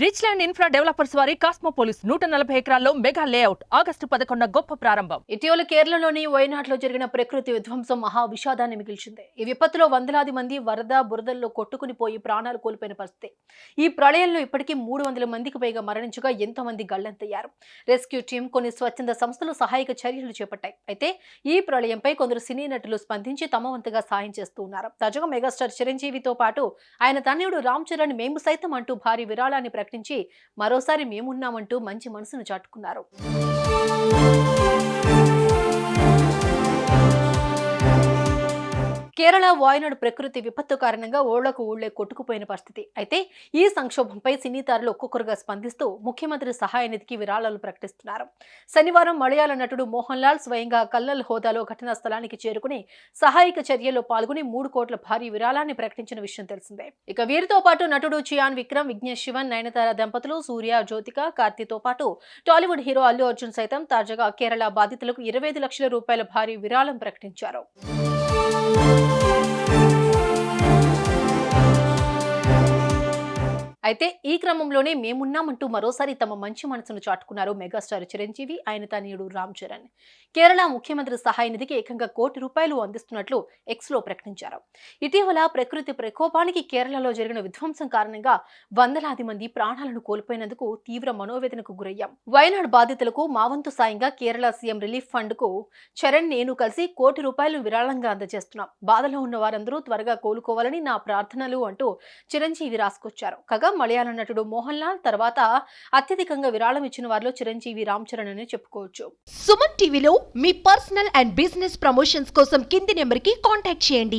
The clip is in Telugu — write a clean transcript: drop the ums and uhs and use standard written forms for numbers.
రిచ్ ల్యాండ్ ఇన్ఫ్రా డెవలపర్స్ వారి కాస్మోపోలిస్ 140 ఎకరాల్లో మెగా లేఅవుట్ ఆగస్టు 11 గొప్ప ప్రారంభం. ఇటీవల కేరళలోని వయనాడ్లో జరిగిన ప్రకృతి విధ్వంసం మహా విషాదాన్ని మిగిల్చింది. ఈ విపత్తులో వందలాది మంది వరద బురదల్లో కొట్టుకుని పోయి ప్రాణాలు కోల్పోయిన పరిస్థితి. ఈ ప్రళయంలో ఇప్పటికీ 300 మందికి పైగా మరణించగా ఎంతో మంది గల్లంతయ్యారు. రెస్క్యూ టీం, కొన్ని స్వచ్ఛంద సంస్థలు సహాయక చర్యలు చేపట్టాయి. అయితే ఈ ప్రళయంపై కొందరు సినీ నటులు స్పందించి తమ వంతుగా సాయం చేస్తూ ఉన్నారు. తాజాగా మెగాస్టార్ చిరంజీవితో పాటు ఆయన తనయుడు రామ్ చరణ్ మేము సైతం అంటూ భారీ విరాళాన్ని ప్రకటించి మరోసారి మేమున్నామంటూ మంచి మనసును చాటుకున్నారు. కేరళ వాయనాడు ప్రకృతి విపత్తు కారణంగా ఓళ్లకు ఊళ్లే కొట్టుకుపోయిన పరిస్థితి. అయితే ఈ సంక్షోభంపై సినీ తారలు ఒక్కొక్కరుగా స్పందిస్తూ ముఖ్యమంత్రి సహాయ నిధికి విరాళాలు ప్రకటిస్తున్నారు. శనివారం మలయాళ నటుడు మోహన్ లాల్ స్వయంగా కల్లల్ హోదాలో ఘటనా స్థలానికి చేరుకుని సహాయక చర్యల్లో పాల్గొని 3 కోట్ల భారీ విరాళాన్ని ప్రకటించిన విషయం తెలిసిందే. ఇక వీరితో పాటు నటుడు చియాన్ విక్రమ్, విఘ్నేష్ శివన్, నయనతార దంపతులు, సూర్య, జ్యోతిక, కార్తీతో పాటు టాలీవుడ్ హీరో అల్లు అర్జున్ సైతం తాజాగా కేరళ బాధితులకు 25 లక్షల రూపాయల భారీ విరాళం ప్రకటించారు. అయితే ఈ క్రమంలోనే మేమున్నామంటూ మరోసారి తమ మంచి మనసును చాటుకున్నారు మెగాస్టార్ చిరంజీవి, ఆయన తనయుడు రామ్ చరణ్. కేరళ ముఖ్యమంత్రి సహాయ నిధికి ఏకంగా ₹1 కోటి అందిస్తున్నట్లు ఎక్స్లో ప్రకటించారు. ఇటీవల ప్రకృతి ప్రకోపానికి కేరళలో జరిగిన విధ్వంసం కారణంగా వందలాది మంది ప్రాణాలను కోల్పోయినందుకు తీవ్ర మనోవేదనకు గురయ్యాం. వయనాడ్ బాధితులకు మా వంతు సాయంగా కేరళ సీఎం రిలీఫ్ ఫండ్ కు చరణ్, నేను కలిసి ₹1 కోటి విరాళంగా అందజేస్తున్నాం. బాధలో ఉన్న వారందరూ త్వరగా కోలుకోవాలని నా ప్రార్థనలు అంటూ చిరంజీవి రాసుకొచ్చారు. కాగా మలయాళ నటుడు మోహన్ లాల్ తర్వాత అత్యధికంగా విరాళం ఇచ్చిన వారిలో చిరంజీవి, రామ్ చరణ్ అని చెప్పుకోవచ్చు. సుమన్ టీవీలో మీ పర్సనల్ అండ్ బిజినెస్ ప్రమోషన్స్ కోసం కింది నెంబర్కి కాంటాక్ట్ చేయండి.